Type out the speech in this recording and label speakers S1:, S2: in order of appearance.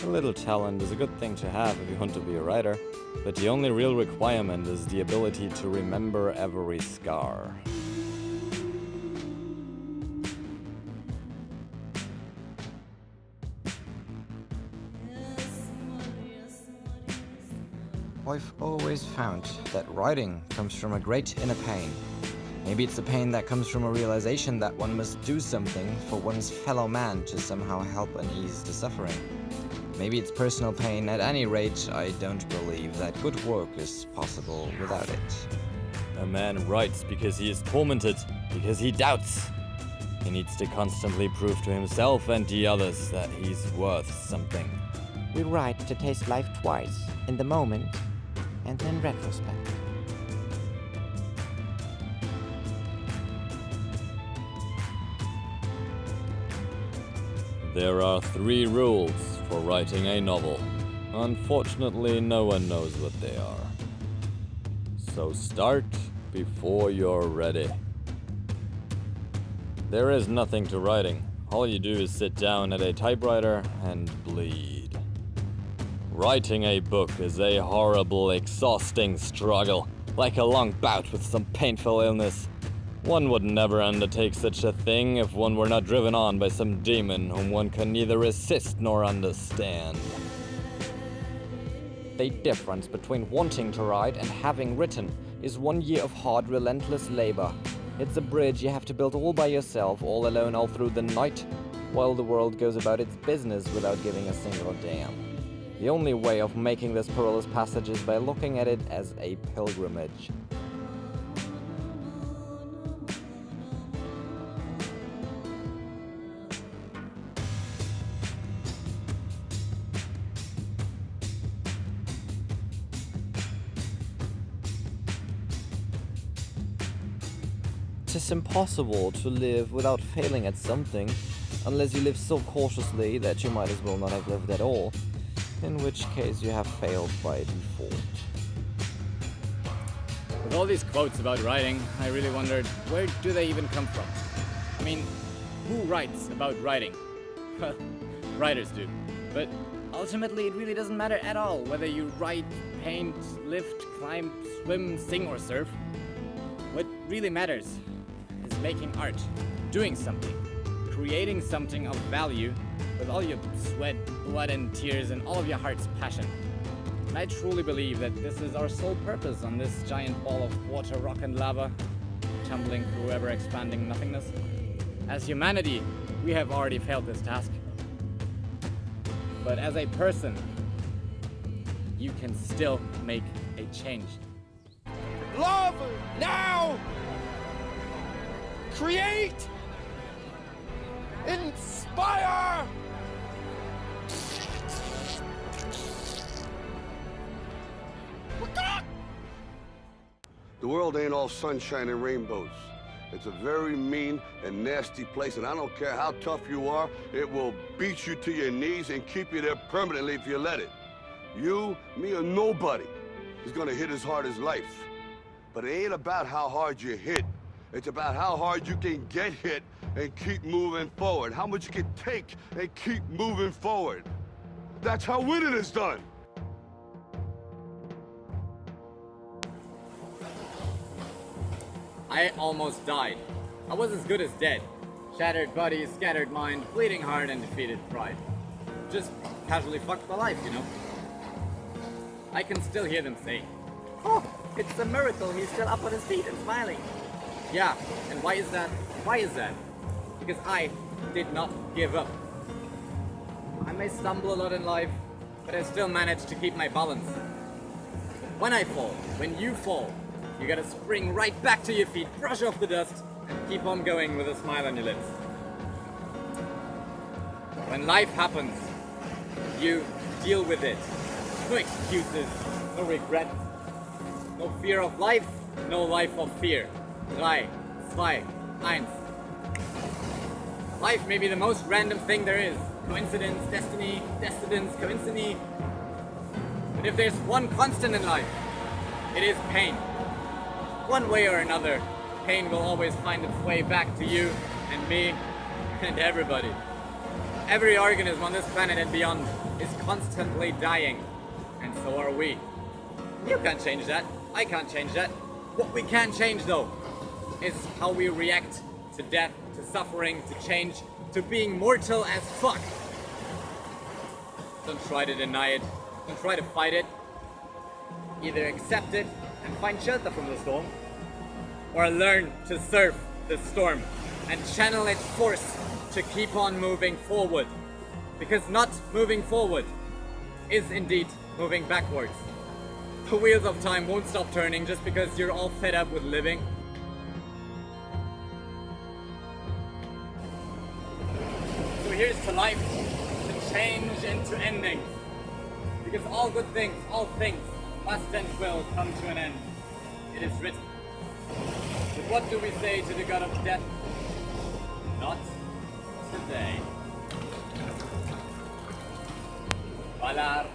S1: A little talent is a good thing to have if you want to be a writer, but the only real requirement is the ability to remember every scar.
S2: I've always found that writing comes from a great inner pain. Maybe it's the pain that comes from a realization that one must do something for one's fellow man to somehow help and ease the suffering. Maybe it's personal pain. At any rate, I don't believe that good work is possible without it.
S1: A man writes because he is tormented, because he doubts. He needs to constantly prove to himself and the others that he's worth something.
S3: We write to taste life twice, in the moment and in retrospect.
S1: There are 3 rules for writing a novel. Unfortunately, no one knows what they are. So start before you're ready. There is nothing to writing. All you do is sit down at a typewriter and bleed. Writing a book is a horrible, exhausting struggle, like a long bout with some painful illness. One would never undertake such a thing if one were not driven on by some demon whom one can neither resist nor understand.
S3: The difference between wanting to write and having written is 1 year of hard, relentless labor. It's a bridge you have to build all by yourself, all alone, all through the night, while the world goes about its business without giving a single damn. The only way of making this perilous passage is by looking at it as a pilgrimage. It's impossible to live without failing at something, unless you live so cautiously that you might as well not have lived at all, in which case you have failed by default.
S4: With all these quotes about writing, I really wondered, where do they even come from? I mean, who writes about writing? Well, writers do. But ultimately, it really doesn't matter at all whether you write, paint, lift, climb, swim, sing, or surf. What really matters is making art, doing something, creating something of value with all your sweat, blood, and tears, and all of your heart's passion. And I truly believe that this is our sole purpose on this giant ball of water, rock, and lava, tumbling through ever-expanding nothingness. As humanity, we have already failed this task. But as a person, you can still make a change.
S5: Love now! Create! Inspire!
S6: The world ain't all sunshine and rainbows. It's a very mean and nasty place, and I don't care how tough you are, it will beat you to your knees and keep you there permanently if you let it. You, me, or nobody is gonna hit as hard as life. But it ain't about how hard you hit. It's about how hard you can get hit and keep moving forward. How much you can take and keep moving forward. That's how winning is done.
S4: I almost died. I was as good as dead. Shattered body, scattered mind, bleeding heart, and defeated pride. Just casually fucked my life, you know? I can still hear them say,
S3: Oh, it's a miracle he's still up on his feet and smiling.
S4: yeah, and why is that? Why is that? Because I did not give up. I may stumble a lot in life, but I still manage to keep my balance. When I fall, when you fall, you gotta spring right back to your feet, brush off the dust, and keep on going with a smile on your lips. When life happens, you deal with it. No excuses, no regrets, no fear of life, no life of fear. 3, 2, 1. Life may be the most random thing there is. Coincidence, destiny, descendants, coincidence. But if there's one constant in life, it is pain. One way or another, pain will always find its way back to you and me and everybody. Every organism on this planet and beyond is constantly dying. And so are we. You can't change that. I can't change that. What we can change though is how we react to death, to suffering, to change, to being mortal as fuck. Don't try to deny it. Don't try to fight it. Either accept it and find shelter from the storm, or learn to surf the storm and channel its force to keep on moving forward. Because not moving forward is indeed moving backwards. The wheels of time won't stop turning just because you're all fed up with living. So here's to life, to change and to ending. Because all good things, all things, must and will come to an end. It is written. But what do we say to the god of death? Not today. Valar